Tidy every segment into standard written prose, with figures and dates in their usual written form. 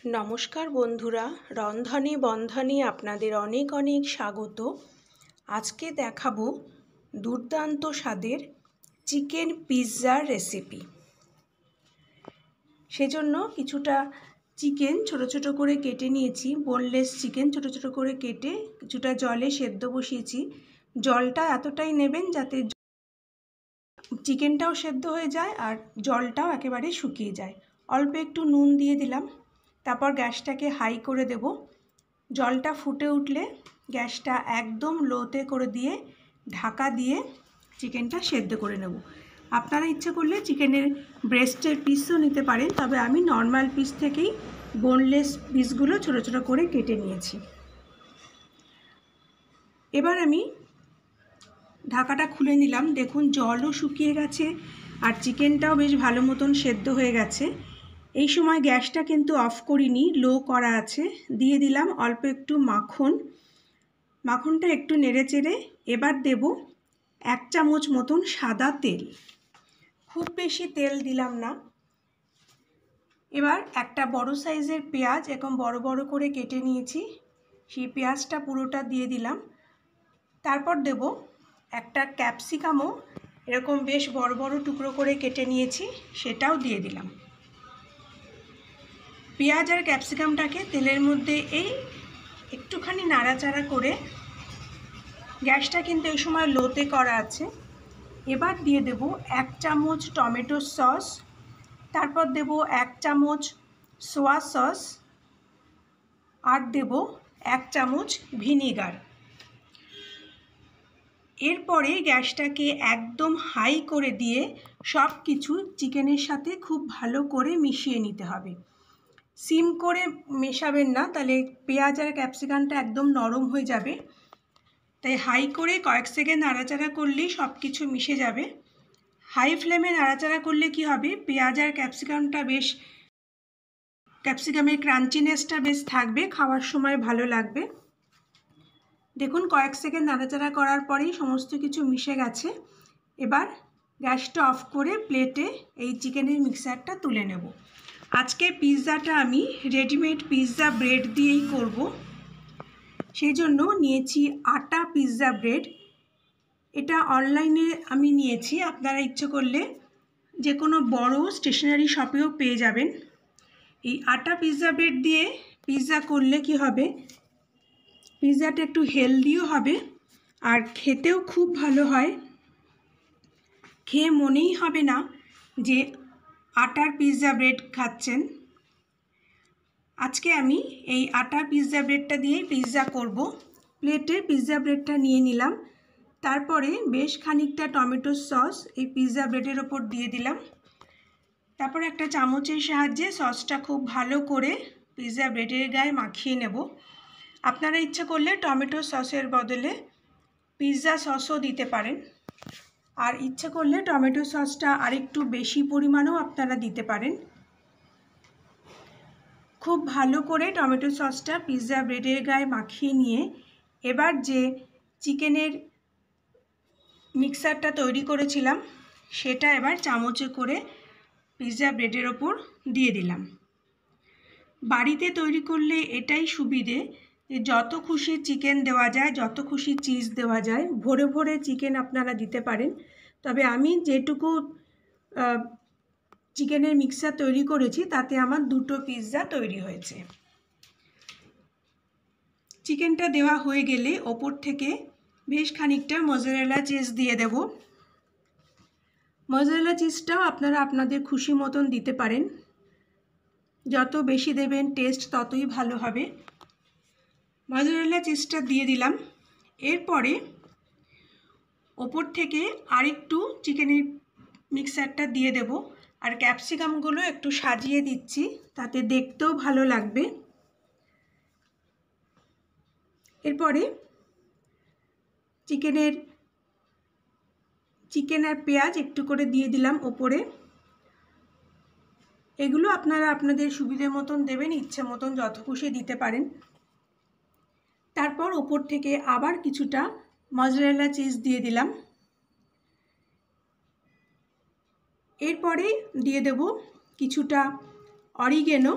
নমস্কার বন্ধুরা, রন্ধনে বন্ধনে আপনাদের অনেক অনেক স্বাগত। আজকে দেখাবো দুর্দান্ত স্বাদের চিকেন পিৎজার রেসিপি। সেজন্য কিছুটা চিকেন ছোট ছোট করে কেটে নিয়েছি, বোনলেস চিকেন ছোট ছোট করে কেটে কিছুটা জলে সেদ্ধ বসিয়েছি। জলটা এতটাই নেবেন যাতে চিকেনটাও সেদ্ধ হয়ে যায় আর জলটাও একেবারে শুকিয়ে যায়। অল্প একটু নুন দিয়ে দিলাম, তারপর গ্যাসটাকে হাই করে দেব। জলটা ফুটে উঠলে গ্যাসটা একদম লোতে করে দিয়ে ঢাকা দিয়ে চিকেনটা সেদ্ধ করে নেব। আপনারা ইচ্ছে করলে চিকেনের ব্রেস্টের পিসও নিতে পারেন, তবে আমি নর্মাল পিস থেকেই বোনলেস পিসগুলো ছোট ছোট করে কেটে নিয়েছি। এবার আমি ঢাকাটা খুলে নিলাম। দেখুন জলও শুকিয়ে গেছে আর চিকেনটাও বেশ ভালো মতন সেদ্ধ হয়ে গেছে। এই সময় গ্যাসটা কিন্তু অফ করিনি, লো করা আছে। দিয়ে দিলাম অল্প একটু মাখন। মাখনটা একটু নেড়ে চেড়ে এবার দেব 1 চামচ মতন সাদা তেল। খুব বেশি তেল দিলাম না। এবার একটা বড় সাইজের পেঁয়াজ এরকম বড় বড় করে কেটে নিয়েছি, সেই পেঁয়াজটা পুরোটা দিয়ে দিলাম। তারপর দেব একটা ক্যাপসিকামও এরকম বেশ বড় বড় টুকরো করে কেটে নিয়েছি, সেটাও দিয়ে দিলাম। পেঁয়াজ আর ক্যাপসিকামটাকে তেলের মধ্যে এই একটুখানি নাড়াচাড়া করে, গ্যাসটা কিন্তু এই সময় লোতে করা আছে। এবার দিয়ে দেব 1 চামচ টমেটো সস, তারপর দেব 1 চামচ সোয়া সস আর দেব 1 চামচ ভিনিগার। এরপরে গ্যাসটাকে একদম হাই করে দিয়ে সব কিছু চিকেনের সাথে খুব ভালো করে মিশিয়ে নিতে হবে। সিম করে মেশাবেন না, তাহলে পেঁয়াজ আর ক্যাপসিকামটা একদম নরম হয়ে যাবে। তাই হাই করে কয়েক সেকেন্ড নাড়াচাড়া করলেই সব কিছু মিশে যাবে। হাই ফ্লেমে নাড়াচাড়া করলে কি হবে, পেঁয়াজ আর ক্যাপসিকামের ক্রাঞ্চিনেসটা বেশ থাকবে, খাওয়ার সময় ভালো লাগবে। দেখুন কয়েক সেকেন্ড নাড়াচাড়া করার পরেই সমস্ত কিছু মিশে গেছে। এবার গ্যাসটা অফ করে প্লেটে এই চিকেনের মিক্সারটা তুলে নেব। আজকে পিৎজাটা আমি রেডিমেড পিৎজা ব্রেড দিয়েই করব। সেই জন্য নিয়েছি আটা পিৎজা ব্রেড। এটা অনলাইনে আমি নিয়েছি, আপনারা ইচ্ছে করলে যে কোনো বড় স্টেশনারি শপেও পেয়ে যাবেন। এই আটা পিৎজা ব্রেড দিয়ে পিৎজা করলে কি হবে, পিৎজাটা একটু হেলদিও হবে আর খেতেও খুব ভালো হয়। খেয়ে মনেই হবে না যে আটার পিৎজা ব্রেড খাচ্ছেন। আজকে আমি এই আটার পিৎজা ব্রেডটা দিয়েই পিৎজা করব। প্লেটে পিৎজা ব্রেডটা নিয়ে নিলাম, তারপরে বেশ খানিকটা টমেটো সস এই পিৎজা ব্রেডের ওপর দিয়ে দিলাম। তারপর একটা চামচের সাহায্যে সসটা খুব ভালো করে পিৎজা ব্রেডের গায়ে মাখিয়ে নেব। আপনারা ইচ্ছে করলে টমেটো সসের বদলে পিৎজা সসও দিতে পারেন, আর ইচ্ছে করলে টমেটো সসটা আরেকটু বেশি পরিমাণেও আপনারা দিতে পারেন। খুব ভালো করে টমেটো সসটা পিৎজা ব্রেডের গায়ে মাখিয়ে নিয়ে এবার যে চিকেনের মিক্সারটা তৈরি করেছিলাম সেটা এবার চামচে করে পিৎজা ব্রেডের ওপর দিয়ে দিলাম। বাড়িতে তৈরি করলে এটাই সুবিধে যে যত খুশি চিকেন দেওয়া যায়, যত খুশি চিজ দেওয়া যায়, ভরে ভরে চিকেন আপনারা দিতে পারেন। তবে আমি যেটুকু চিকেনের মিক্সার তৈরি করেছি তাতে আমার 2টো পিৎজা তৈরি হয়েছে। চিকেনটা দেওয়া হয়ে গেলে ওপর থেকে বেশ খানিকটা মজেরেলা চিজ দিয়ে দেব। মজেরেলা চিজটাও আপনারা আপনাদের খুশি মতন দিতে পারেন, যত বেশি দেবেন টেস্ট ততই ভালো হবে। মজেরেলা চিজটা দিয়ে দিলাম। এরপরে ওপর থেকে আরেকটু চিকেনের মিক্সারটা দিয়ে দেব আর ক্যাপসিকামগুলো একটু সাজিয়ে দিচ্ছি, তাতে দেখতেও ভালো লাগবে। এরপরে চিকেন আর পেঁয়াজ একটু করে দিয়ে দিলাম ওপরে। এগুলো আপনারা আপনাদের সুবিধে মতন দেবেন, ইচ্ছে মতন যত খুশি দিতে পারেন। তারপর ওপর থেকে আবার কিছুটা মজরেলা চিজ দিয়ে দিলাম। এরপরে দিয়ে দেব কিছুটা অরিগেনো।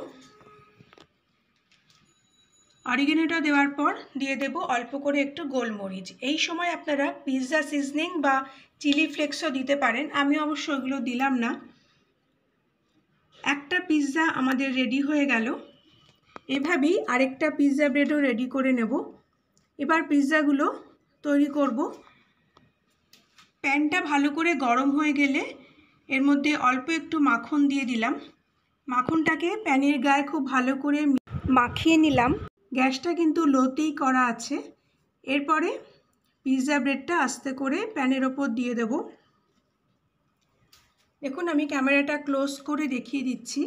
অরিগেনোটা দেওয়ার পর দিয়ে দেব অল্প করে একটু গোলমরিচ। এই সময় আপনারা পিৎজা সিজনিং বা চিলি ফ্লেক্সও দিতে পারেন, আমি অবশ্য ওগুলো দিলাম না। একটা পিৎজা আমাদের রেডি হয়ে গেল। এভাবেই আরেকটা পিৎজা ব্রেডও রেডি করে নেব। এবার পিৎজাগুলো তৈরি করব। প্যানটা ভালো করে গরম হয়ে গেলে এর মধ্যে অল্প একটু মাখন দিয়ে দিলাম। মাখনটাকে প্যানের গায়ে খুব ভালো করে মাখিয়ে নিলাম। গ্যাসটা কিন্তু লোতেই করা আছে। এরপরে পিৎজা ব্রেডটা আস্তে করে প্যানের ওপর দিয়ে দেব। দেখুন আমি ক্যামেরাটা ক্লোজ করে দেখিয়ে দিচ্ছি।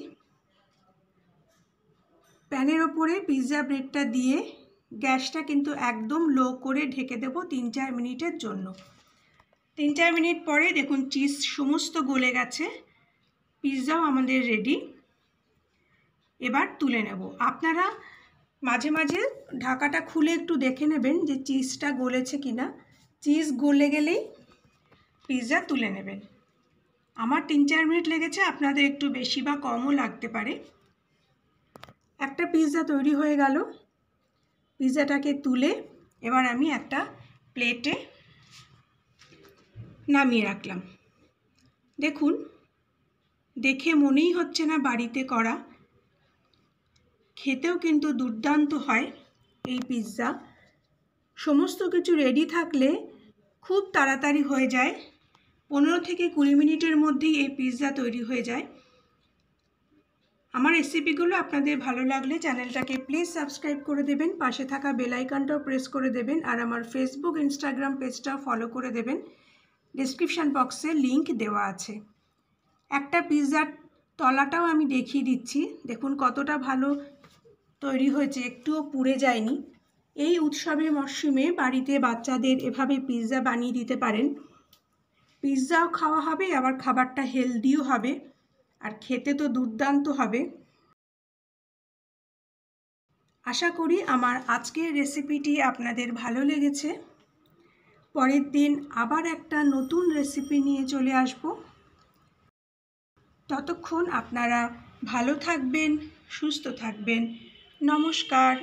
প্যানের ওপরে পিৎজা ব্রেডটা দিয়ে গ্যাসটা কিন্তু একদম লো করে ঢেকে দেব 3-4 মিনিটের জন্য। 3-4 মিনিট পরে দেখুন চিজ সমস্ত গলে গেছে, পিৎজাও আমাদের রেডি। এবার তুলে নেব। আপনারা মাঝে মাঝে ঢাকাটা খুলে একটু দেখে নেবেন যে চিজটা গলেছে কিনা। চিজ গলে গেলেই পিৎজা তুলে নেবেন। আমার 3-4 মিনিট লেগেছে, আপনাদের একটু বেশি বা কমও লাগতে পারে। একটা পিৎজা তৈরি হয়ে গেল। পিৎজাটাকে তুলে এবার আমি একটা প্লেটে নামিয়ে রাখলাম। দেখুন দেখে মনেই হচ্ছে না বাড়িতে করা, খেতেও কিন্তু দুর্দান্ত হয় এই পিৎজা। সমস্ত কিছু রেডি থাকলে খুব তাড়াতাড়ি হয়ে যায়, 15 থেকে 20 মিনিটের মধ্যেই এই পিৎজা তৈরি হয়ে যায়। আমার রেসিপিগুলো আপনাদের ভালো লাগলে চ্যানেলটাকে প্লিজ সাবস্ক্রাইব করে দেবেন, পাশে থাকা বেল আইকনটাও প্রেস করে দেবেন, আর আমার ফেসবুক ইনস্টাগ্রাম পেজটাও ফলো করে দেবেন। ডেসক্রিপশান বক্সে লিংক দেওয়া আছে। একটা পিৎজার তলাটাও আমি দেখিয়ে দিচ্ছি। দেখুন কতটা ভালো তৈরি হয়েছে, একটুও পুড়ে যায়নি। এই উৎসবের মরশুমে বাড়িতে বাচ্চাদের এভাবে পিৎজা বানিয়ে দিতে পারেন। পিৎজাও খাওয়া হবে, আবার খাবারটা হেলদিও হবে, আর খেতে তো দুর্দান্ত হবে। আশা করি আমার আজকের রেসিপিটি আপনাদের ভালো লেগেছে। পরের দিন আবার একটা নতুন রেসিপি নিয়ে চলে আসব। ততক্ষণ আপনারা ভালো থাকবেন, সুস্থ থাকবেন। নমস্কার।